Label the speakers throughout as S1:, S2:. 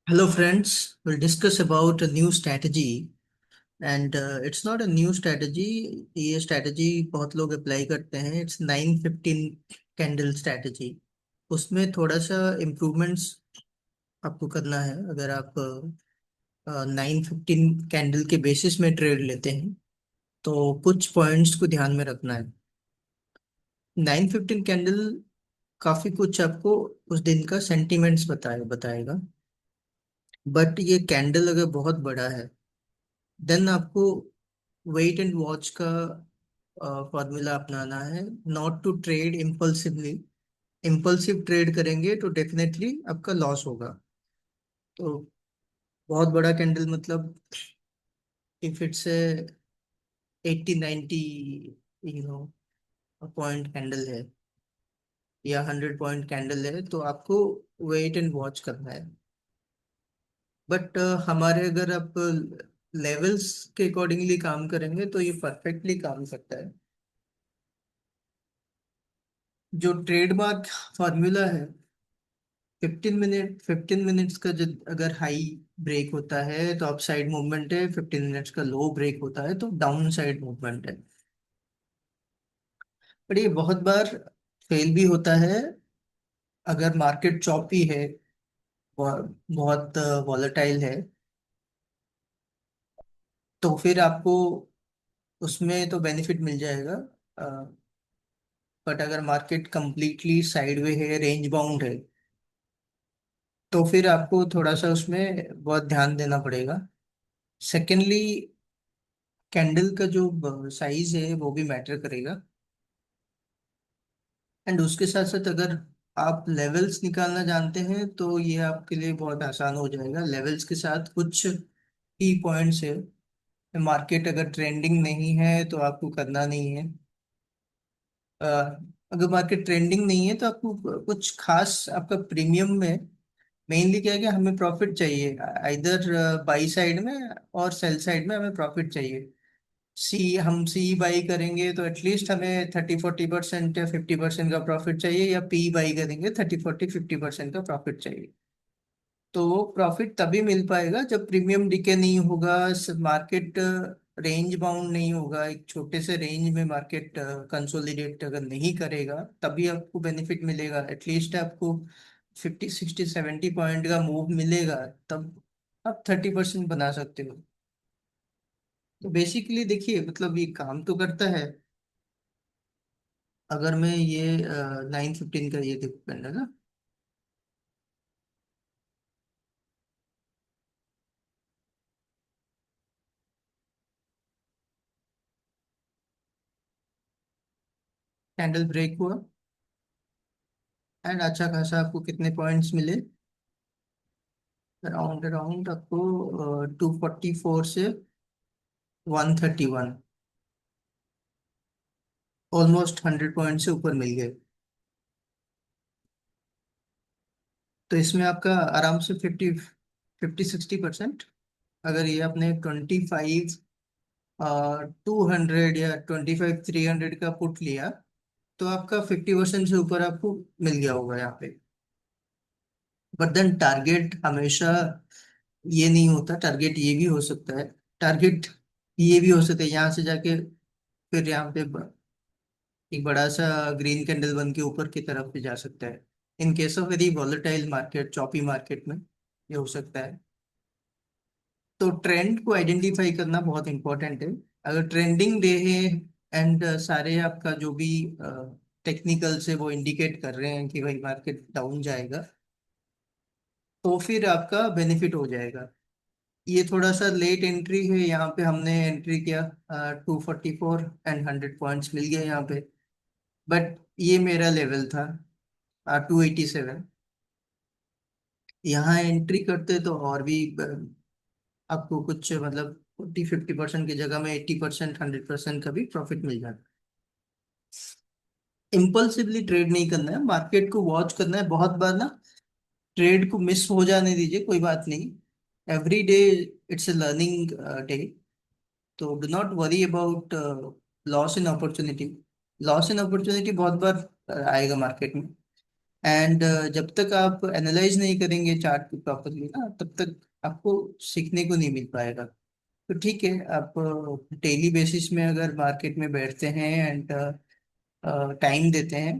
S1: Hello, friends. We'll discuss about a new strategy, and it's not a new strategy. ये strategy बहुत लोग apply करते हैं. It's 9-15 candle strategy. उसमें थोड़ा सा improvements आपको करना है. अगर आप 9-15 कैंडल के बेसिस में ट्रेड लेते हैं तो कुछ पॉइंट्स को ध्यान में रखना है. 9-15 कैंडल काफी कुछ आपको उस दिन का सेंटिमेंट्स बताएगा. बट ये कैंडल अगर बहुत बड़ा है देन आपको वेट एंड वॉच का फॉर्मूला अपनाना है. Not to trade impulsively. Impulsive trade करेंगे तो डेफिनेटली आपका लॉस होगा. तो बहुत बड़ा कैंडल मतलब if it's a 80-90 you know point candle है या 100 पॉइंट कैंडल है तो आपको वेट एंड वॉच करना है. बट हमारे अगर आप लेवल्स के अकॉर्डिंगली काम करेंगे तो ये परफेक्टली काम करता है. जो ट्रेडमार्क फॉर्मूला है 15 मिनट्स का, जो अगर हाई ब्रेक होता है तो अप साइड मूवमेंट है. 15 मिनट्स का लो ब्रेक होता है तो डाउन साइड मूवमेंट है. पर ये बहुत बार फेल भी होता है. अगर मार्केट चॉपी है, बहुत वॉलेटाइल है, तो फिर आपको उसमें तो बेनिफिट मिल जाएगा. बट अगर मार्केट कंप्लीटली साइडवे है, रेंज बाउंड है, तो फिर आपको थोड़ा सा उसमें बहुत ध्यान देना पड़ेगा. सेकेंडली, कैंडल का जो साइज है वो भी मैटर करेगा. एंड उसके साथ साथ अगर आप लेवल्स निकालना जानते हैं तो ये आपके लिए बहुत आसान हो जाएगा. लेवल्स के साथ कुछ की पॉइंट्स है. मार्केट अगर ट्रेंडिंग नहीं है तो आपको करना नहीं है. अ, अगर मार्केट ट्रेंडिंग नहीं है तो आपको कुछ खास आपका प्रीमियम में मेनली क्या है कि हमें प्रॉफिट चाहिए. इधर बाई साइड में और सेल साइड में हमें प्रॉफिट चाहिए. हम सी बाई करेंगे तो एटलीस्ट हमें 30-40% या 50% का प्रॉफिट चाहिए, या पी बाई करेंगे 30-40-50% का प्रॉफिट चाहिए. तो वो प्रॉफिट तभी मिल पाएगा जब प्रीमियम डिके नहीं होगा, मार्केट रेंज बाउंड नहीं होगा. एक छोटे से रेंज में मार्केट कंसोलिडेट अगर नहीं करेगा तभी आपको बेनिफिट मिलेगा. एटलीस्ट आपको 50-60-70 पॉइंट का मूव मिलेगा, तब आप 30% बना सकते हो. तो बेसिकली देखिए, मतलब ये काम तो करता है. अगर मैं ये 9-15 का ये डिपेंड है ना. कैंडल ब्रेक हुआ एंड अच्छा खासा आपको कितने पॉइंट्स मिले. अराउंड अराउंड आपको 244 से 131, ऑलमोस्ट 100 पॉइंट से ऊपर मिल गए. तो इसमें आपका आराम से 50-60%. अगर ये आपने 25 200 या 25 300 का पुट लिया तो आपका 50% से ऊपर आपको मिल गया होगा यहाँ पे. बट देन टारगेट हमेशा ये नहीं होता. टारगेट ये भी हो सकता है. टारगेट ये भी हो सकता है यहाँ से जाके फिर यहाँ पे एक बड़ा सा ग्रीन कैंडल बन के ऊपर की तरफ भी जा सकता है. In case of very volatile market, choppy market में ये हो सकता है. तो ट्रेंड को आइडेंटिफाई करना बहुत इंपॉर्टेंट है. अगर ट्रेंडिंग डे है एंड सारे आपका जो भी टेक्निकल से वो इंडिकेट कर रहे हैं कि भाई मार्केट डाउन जाएगा, तो फिर आपका बेनिफिट हो जाएगा. ये थोड़ा सा लेट एंट्री है. यहाँ पे हमने एंट्री किया 244 एंड 100 पॉइंट्स मिल गए यहाँ पे. बट ये मेरा लेवल था 287. यहाँ एंट्री करते तो और भी आपको कुछ मतलब 40-50% की जगह में 80% 100% का भी प्रॉफिट मिल जाता. इम्पल्सिवली ट्रेड नहीं करना है, मार्केट को वॉच करना है. बहुत बार ना ट्रेड को मिस हो जाने दीजिए, कोई बात नहीं. Every day it's a learning day. तो do not worry about loss in opportunity. Loss in opportunity बहुत बार आएगा मार्केट में. एंड जब तक आप एनालाइज नहीं करेंगे चार्ट को प्रॉपरली ना, तब तक आपको सीखने को नहीं मिल पाएगा। तो ठीक है, आप डेली बेसिस में अगर मार्केट में बैठते हैं एंड टाइम देते हैं,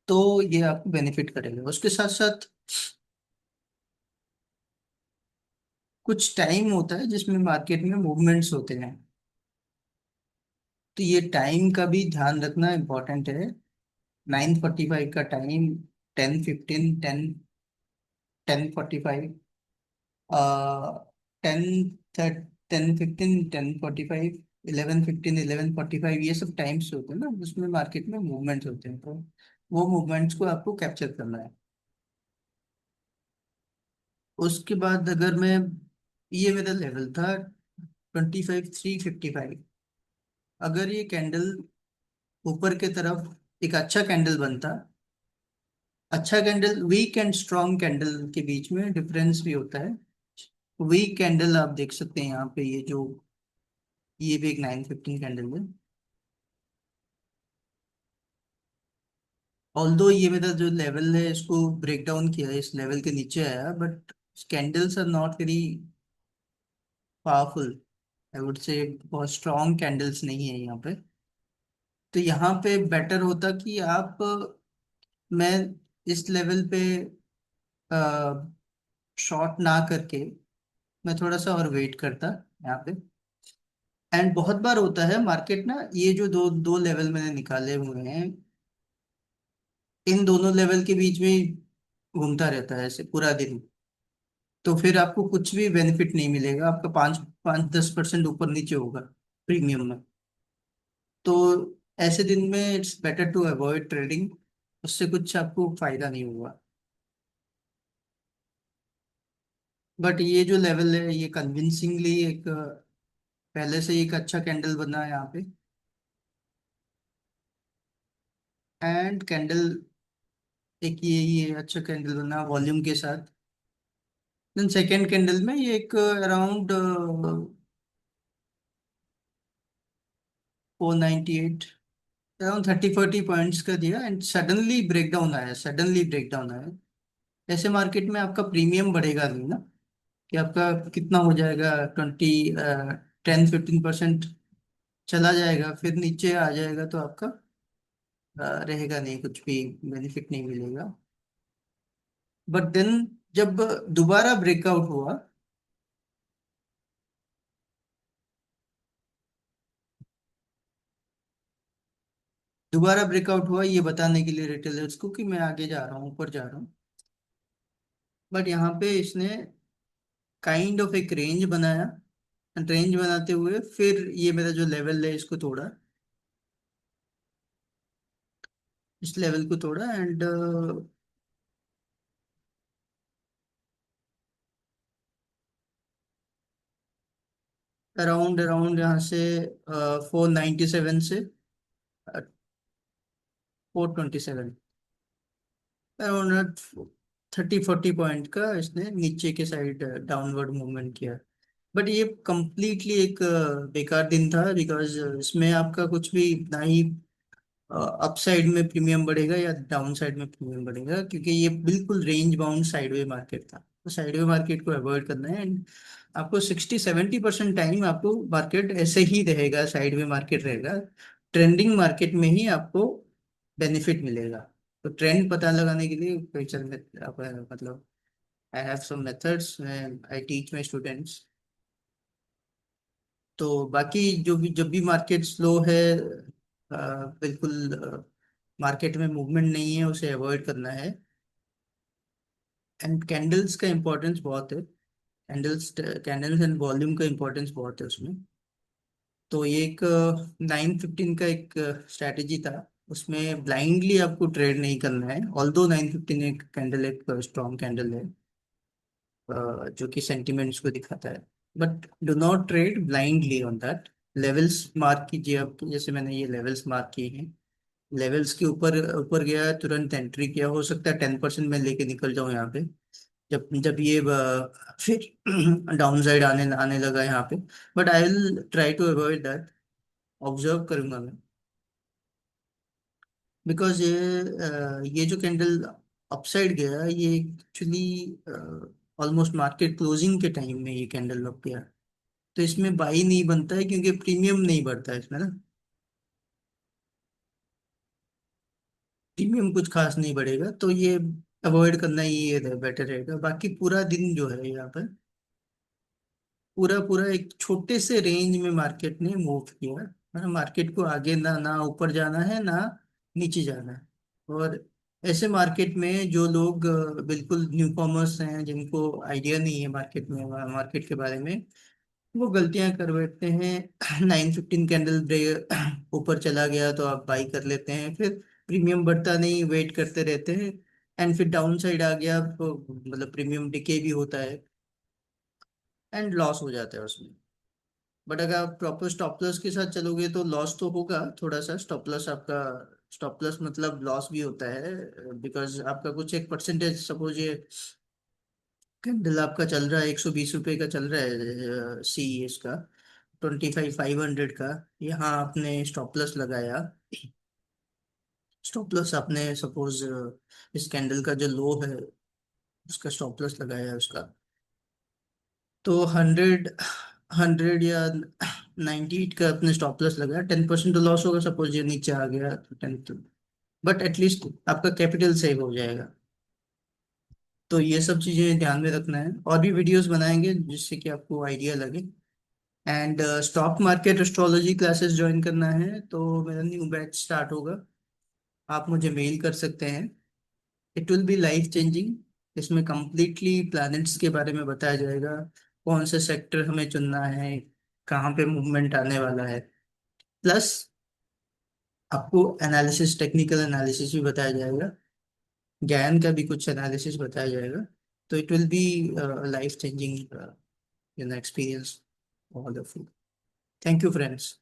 S1: तो ये आपको बेनिफिट करेगा। उसके साथ साथ कुछ टाइम होता है जिसमें मार्केट में मूवमेंट्स होते हैं, तो ये टाइम का भी ध्यान रखना इम्पोर्टेंट है। 9:45 का टाइम, 10:15, 10:45, 10:15, 10:45, 11:15, 11:45, ये सब टाइम्स होते हैं ना उसमें मार्केट में मूवमेंट्स होते हैं, तो वो मूवमेंट्स को आपको कैप्चर करना है। उसके बाद अगर मैं, ये मेरा लेवल था 25,355। अगर ये कैंडल ऊपर के तरफ एक अच्छा कैंडल बनता, अच्छा candle, weak and strong candle के बीच में डिफरेंस भी होता है। वीक कैंडल आप देख सकते हैं यहाँ पे, ये जो, ये भी एक 9:15 कैंडल है। ऑल्दो ये मेरा जो लेवल है इसको ब्रेक डाउन किया है, इस लेवल के नीचे आया, but candles are not very powerful, I would say बहुत स्ट्रॉन्ग कैंडल्स नहीं है यहाँ पे। तो यहाँ पे बेटर होता कि आप, मैं इस लेवल पे शॉर्ट ना करके मैं थोड़ा सा और वेट करता यहाँ पे। एंड बहुत बार होता है मार्केट ना, ये जो दो दो लेवल मैंने निकाले हुए हैं, इन दोनों लेवल के बीच में ही घूमता रहता है ऐसे पूरा दिन। तो फिर आपको कुछ भी बेनिफिट नहीं मिलेगा, आपका 5-10% ऊपर नीचे होगा प्रीमियम में। तो ऐसे दिन में it's better to avoid trading, उससे कुछ आपको फायदा नहीं होगा। बट ये जो लेवल है ये कन्विंसिंगली एक, पहले से ही एक अच्छा कैंडल बना है यहाँ पे, एंड कैंडल, एक ये अच्छा कैंडल बना वॉल्यूम के साथ। देन सेकेंड कैंडल में ये एक अराउंड 498, अराउंड 30-40 पॉइंट्स का दिया, एंड सडनली ब्रेकडाउन आया, सडनली ब्रेकडाउन आया। ऐसे मार्केट में आपका प्रीमियम बढ़ेगा नहीं ना, कि आपका कितना हो जाएगा, 10-15% चला जाएगा, फिर नीचे आ जाएगा, तो आपका रहेगा नहीं, कुछ भी बेनिफिट नहीं मिलेगा। बट देन जब दोबारा ब्रेकआउट हुआ, दोबारा ब्रेकआउट हुआ ये बताने के लिए रिटेलर्स को कि मैं आगे जा रहा हूँ, ऊपर जा रहा हूँ। बट यहाँ पे इसने काइंड ऑफ एक रेंज बनाया, रेंज बनाते हुए फिर ये मेरा जो लेवल है इसको तोड़ा, इस लेवल को तोड़ा, एंड अराउंड अराउंड यहाँ से 497 से 427, अराउंड 30-40 पॉइंट का इसने नीचे के साइड डाउनवर्ड मूवमेंट किया। बट ये कंप्लीटली एक बेकार दिन था, बिकॉज इसमें आपका कुछ भी ना ही अप साइड में प्रीमियम बढ़ेगा या डाउन साइड में प्रीमियम बढ़ेगा, क्योंकि ये बिल्कुल रेंज बाउंड साइडवे मार्केट था। तो साइडवे मार्केट को अवॉइड करना है, एंड आपको 60-70% टाइम आपको मार्केट ऐसे ही रहेगा, साइडवे मार्केट रहेगा। ट्रेंडिंग मार्केट में ही आपको बेनिफिट मिलेगा। तो ट्रेंड पता लगाने के लिए कोई चल, मतलब I have some methods, I teach my students. तो बाकी जो भी, जब भी मार्केट स्लो है, बिल्कुल मार्केट में मूवमेंट नहीं है, उसे अवॉइड करना है। एंड कैंडल्स का इम्पोर्टेंस बहुत है, कैंडल्स एंड वॉल्यूम का इम्पोर्टेंस बहुत है उसमें। तो ये एक 9:15 का एक स्ट्रैटेजी था, उसमें ब्लाइंडली आपको ट्रेड नहीं करना है। ऑल्दो 9:15 एक कैंडल, एक स्ट्रॉन्ग कैंडल है, जो कि सेंटिमेंट्स को दिखाता है, but do not trade blindly on that. Levels mark कीजिए आप, जैसे मैंने ये लेवल्स मार्क किए हैं, लेवल्स के ऊपर ऊपर गया तुरंत एंट्री किया, हो सकता है 10% में लेके निकल जाऊं यहाँ पे। जब जब ये फिर डाउन साइड आने आने लगा यहाँ पे, but I will try to avoid that, observe करूंगा मैं। बिकॉज ये जो कैंडल अपसाइड गया, ये एक्चुअली ऑलमोस्ट मार्केट क्लोजिंग के टाइम में ये कैंडल लग गया। तो इसमें बाई नहीं बनता है क्योंकि प्रीमियम नहीं बढ़ता है इसमें ना। प्रीमियम कुछ खास नहीं बढ़ेगा, तो ये अवॉइड करना ही बेटर रहेगा। बाकी पूरा दिन जो है यहाँ पर, पूरा पूरा एक छोटे से रेंज में मार्केट ने मूव किया है। मतलब मार्केट को आगे ना ना ऊपर जाना है ना नीचे जाना है। और ऐसे मार्केट में जो लोग बिल्कुल न्यू कॉमर्स हैं, जिनको आइडिया नहीं है मार्केट में, मार्केट के बारे में, वो गलतियां कर बैठते हैं। 9:15 कैंडल ऊपर चला गया तो आप बाई कर लेते हैं, फिर प्रीमियम बढ़ता नहीं, वेट करते रहते हैं। एंड फिर डाउन साइड आ गया तो मतलब प्रीमियम डिके भी होता है एंड लॉस हो जाता है उसमें। बट अगर आप प्रॉपर स्टॉप लॉस के साथ चलोगे तो लॉस तो होगा थोड़ा सा। स्टॉप लॉस आपका, स्टॉप लॉस मतलब लॉस भी होता है, बिकॉज आपका कुछ एक परसेंटेज, सपोज ये कैंडल आपका चल रहा है 120 रुपए का चल रहा है, सी इसका 25,500 का। यहाँ आपने स्टॉप लॉस लगाया, स्टॉप लॉस आपने सपोज इस कैंडल का जो लो है उसका स्टॉप लॉस लगाया है उसका, तो 100 या 98 का अपने स्टॉप लॉस लगाया। 10% तो लॉस होगा सपोज ये नीचे आ गया तो 10, बट एटलीस्ट आपका कैपिटल सेव हो जाएगा। तो ये सब चीजें ध्यान में रखना है। और भी वीडियोस बनाएंगे जिससे कि आपको आइडिया लगे। And stock market astrology classes join करना है तो मेरा न्यू बैच स्टार्ट होगा। आप मुझे मेल कर सकते हैं। It will be life changing. इसमें कंप्लीटली प्लैनेट्स के बारे में बताया जाएगा, कौन से सेक्टर हमें चुनना है, कहाँ पे मूवमेंट आने वाला है। प्लस आपको एनालिसिस, टेक्निकल एनालिसिस भी बताया जाएगा, ज्ञान का भी कुछ एनालिसिस बताया जाएगा। तो it will be life changing experience, wonderful. Thank you friends.